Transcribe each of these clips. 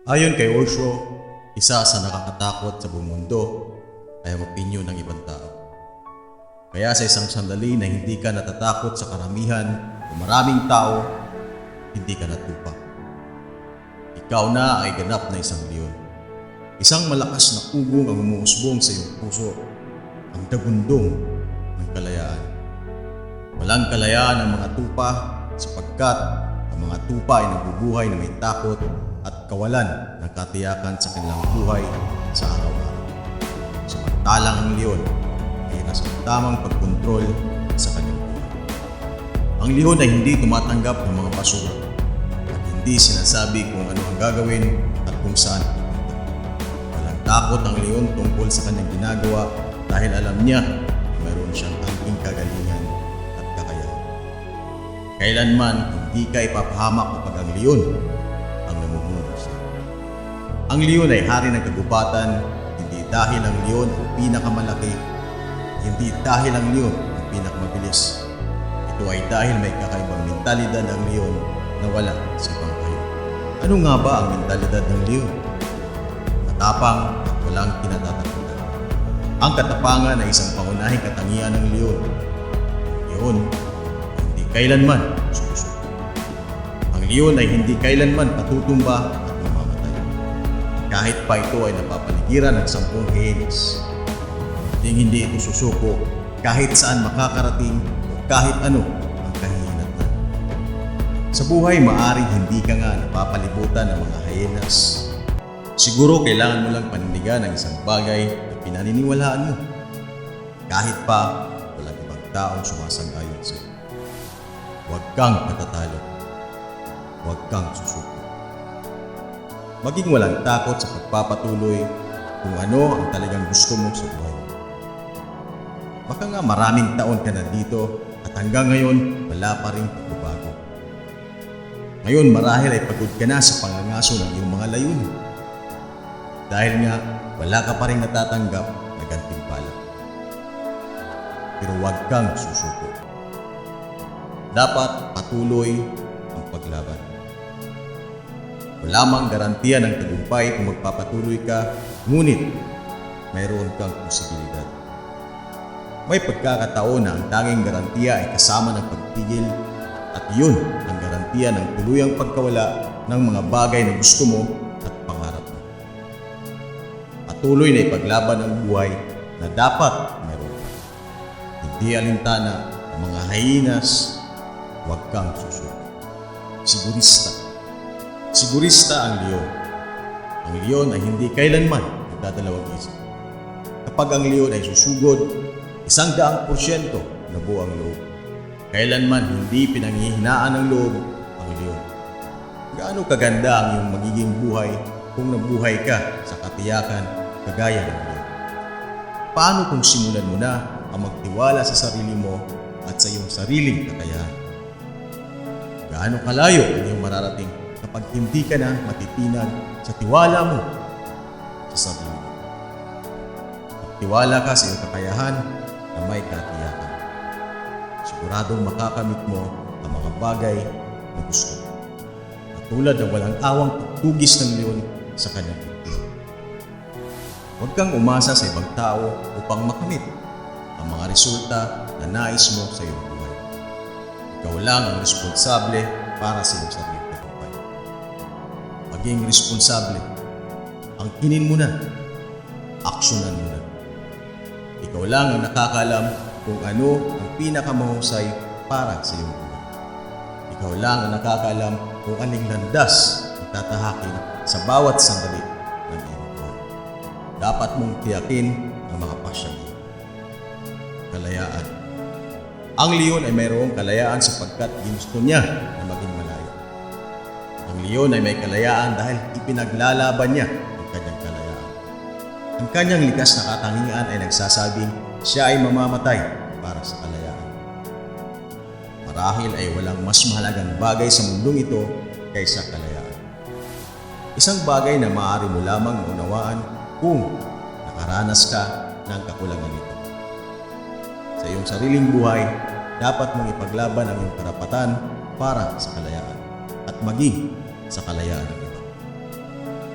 Ayon kay Osho, isa sa nakakatakot sa buong mundo ay ang opinyon ng ibang tao. Kaya sa isang sandali na hindi ka natatakot sa karamihan o maraming tao, hindi ka natupa. Ikaw na ay ganap na isang leon. Isang malakas na ugong ang umuusbong sa iyong puso, ang dagundong ng kalayaan. Walang kalayaan ang mga tupa sapagkat ang mga tupa ay nabubuhay na may takot at kawalan ng katiyakan sa kanilang buhay sa araw-araw. Samantalang ang leon ay nasa tamang pagkontrol sa kanyang buhay. Ang leon ay hindi tumatanggap ng mga basura at hindi sinasabi kung ano ang gagawin at kung saan pupunta. Walang takot ang leon tungkol sa kanyang ginagawa dahil alam niya na mayroon siyang angking kagalingan at kakayahan. Kailanman hindi ka ipapahamak kapag ang leon ang namumuno siya. Ang leon ay hari ng kagubatan, hindi dahil ang leon ang pinakamalaki, hindi dahil ang leon ang pinakamabilis. Ito ay dahil may kakaibang mentalidad ang leon na wala sa ibang hayop. Ano nga ba ang mentalidad ng leon? Matapang at walang kinatatakutan. Ang katapangan ay isang pangunahing katangian ng leon. Leon ay hindi kailanman susuko. Ang leon ay hindi kailanman patutumba at mamamatay. Kahit pa ito ay napapaligiran ng 10 hyenas. Hindi ito susuko kahit saan makakarating o kahit ano ang kahihinatnan. Sa buhay, maaring hindi ka nga napapalibutan ng mga hyenas. Siguro kailangan mo lang panindigan ng isang bagay na pinaniniwalaan mo. Kahit pa walang ibang taong sumasang-ayon sa iyo. Huwag kang patatalo. Huwag kang susuko. Maging walang takot sa pagpapatuloy kung ano ang talagang gusto mo sa buhay. Baka nga maraming taon ka na dito at hanggang ngayon wala pa rin pagbabago. Ngayon marahil ay pagod ka na sa pangangaso ng iyong mga layunin. Dahil nga wala ka pa rin natatanggap na gantimpala. Pero huwag kang susuko. Dapat patuloy ang paglaban. Wala mang garantiya ng tagumpay kung magpapatuloy ka, ngunit mayroon kang posibilidad. May pagkakataon na ang tanging garantiya ay kasama ng pagpigil at yun ang garantiya ng tuluyang pagkawala ng mga bagay na gusto mo at pangarap mo. Patuloy na ipaglaban ang buhay na dapat mayroon ka. Hindi alintana ang mga hyenas, huwag kang susuko. Sigurista. Sigurista ang leon. Ang leon ay hindi kailanman nagdadalawang isip. Kapag ang leon ay susugod, 100% na buang loob. Kailanman hindi pinanghihinaan ng loob ang leon. Gaano kaganda ang iyong magiging buhay kung nabuhay ka sa katiyakan kagaya ng leon. Paano kung simulan mo na ang magtiwala sa sarili mo at sa iyong sariling kakayahan? Gaano kalayo ang iyong mararating kapag hindi ka na matitinag sa tiwala mo sa sarili mo? Magtiwala ka sa iyong kakayahan na may katiyakan. Siguradong makakamit mo ang mga bagay na gusto mo. Katulad ng walang awang pagtugis ng leon sa kanyang puti. Huwag kang umasa sa ibang tao upang makamit ang mga resulta na nais mo sa iyong buhay. Ikaw lang ang responsable para sa iyong sariling tagumpay. Maging responsable. Angkinin mo na. Aksyonan mo na. Ikaw lang ang nakakaalam kung ano ang pinakamahusay para sa iyong buhay. Ikaw lang ang nakakaalam kung aling landas ang tatahakin sa bawat sandali ng iyong buhay. Dapat mong tiyakin ang mga pasyang iyon. Kalayaan. Ang leon ay mayroong kalayaan sapagkat ginusto niya na maging malaya. Ang leon ay may kalayaan dahil ipinaglalaban niya ang kanyang kalayaan. Ang kanyang likas na katangian ay nagsasabing siya ay mamamatay para sa kalayaan. Marahil ay walang mas mahalagang bagay sa mundong ito kaysa kalayaan. Isang bagay na maaari mo lamang maunawaan kung nakaranas ka ng kakulangan nito. Sa iyong sariling buhay, dapat mong ipaglaban ang iyong karapatan para sa kalayaan at maging sa kalayaan ng iba.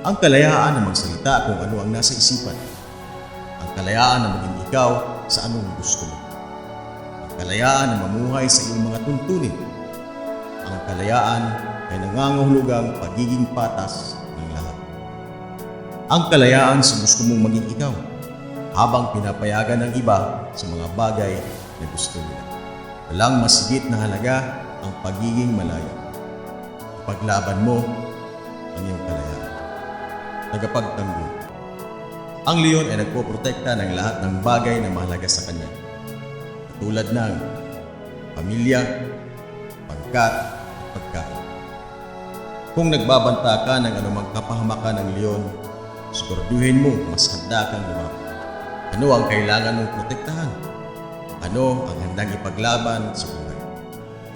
Ang kalayaan na magsalita kung ano ang nasa isipan. Ang kalayaan na maging ikaw sa anong gusto mo. Ang kalayaan na mamuhay sa iyong mga tuntunin. Ang kalayaan ay nangangahulugang pagiging patas ng lahat. Ang kalayaan sa gusto mong maging ikaw habang pinapayagan ng iba sa mga bagay na gusto nila. Walang mas higit na halaga ang pagiging malaya. Ipaglaban mo ang iyong kalayaan. Tagapagtanggol. Ang leon ay nagpoprotekta ng lahat ng bagay na mahalaga sa kanya. Tulad ng pamilya, pagkat at pagkain. Kung nagbabanta ka ng anumang kapahamakan ng leon, siguraduhin mo mas handa kang lumapit. Ano ang kailangan mong protektahan? Ano ang handang ipaglaban sa buhay?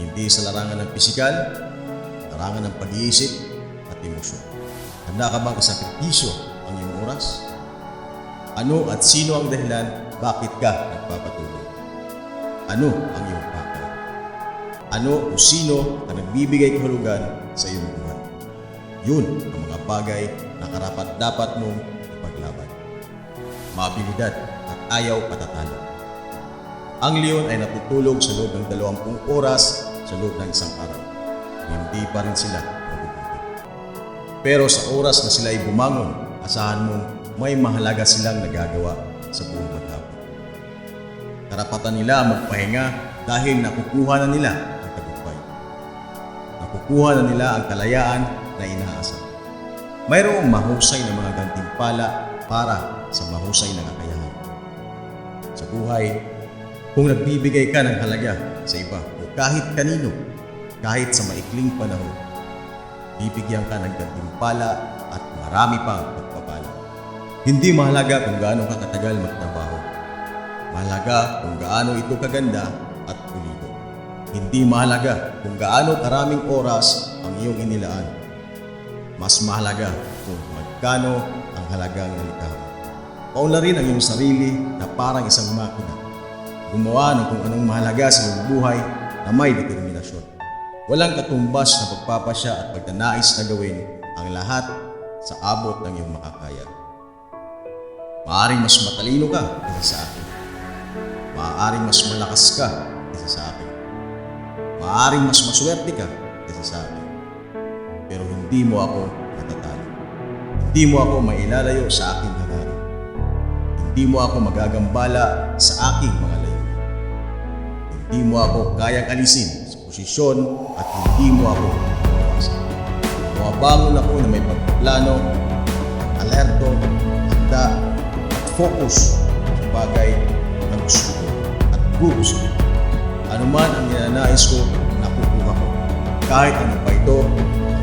Hindi sa larangan ng pisikal, larangan ng pag-iisip at emosyon. Handa ka bang isakripisyo ang iyong oras? Ano at sino ang dahilan bakit ka nagpapatuloy? Ano ang iyong pakay? Ano o sino ang nagbibigay kahulugan sa iyong buhay? Yun ang mga bagay na karapat-dapat mong ipaglaban. Mabilidad at ayaw patatalo. Ang leon ay natutulog sa loob ng 20 oras sa loob ng isang araw. Hindi pa rin sila magugutom. Pero sa oras na sila ay bumangon, asahan mong may mahalaga silang nagagawa sa buong maghapon. Karapatan nila magpahinga dahil nakukuha na nila ang tagumpay. Nakukuha na nila ang kalayaan na inaasam. Mayroong mahusay na mga gantimpala para sa mahusay na kakayahan. Sa buhay, kung nagbibigay ka ng halaga sa iba o kahit kanino, kahit sa maikling panahon, bibigyan ka ng gantimpala at marami pang pagpapala. Hindi mahalaga kung gaano ka katagal magtrabaho. Mahalaga kung gaano ito kaganda at pulido. Hindi mahalaga kung gaano karaming oras ang iyong inilaan. Mas mahalaga kung magkano ang halagang nalikha mo. Paunlarin ang iyong sarili na parang isang makina. Gumawa ng kung anong mahalaga sa iyong buhay na may determinasyon. Walang katumbas na pagpapasya at pagdanais na gawin ang lahat sa abot ng iyong makakaya. Maaaring mas matalino ka kaysa sa akin. Maaaring mas malakas ka kaysa sa akin. Maaaring mas maswerte ka kaysa sa akin. Pero hindi mo ako matatalo. Hindi mo ako mailalayo sa aking hangarin. Hindi mo ako magagambala sa aking mga layunin. Hindi mo ako kayang alisin sa posisyon at hindi mo ako mawawasan. Bumabangon ako na may pagplano, alerto, handa, at focus sa bagay na gusto ko at gugusto ko. Ano man ang ninanais ko, nakukuha ko. Kahit ano pa ito,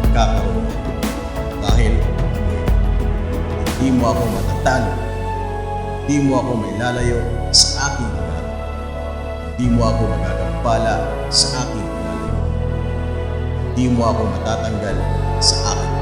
magkakaroon ko. Dahil hindi mo ako matatalo. Hindi mo ako mailalayo sa aking hangarin. Hindi mo ako magagampala sa aking hangarin. Hindi mo ako matatanggal sa aking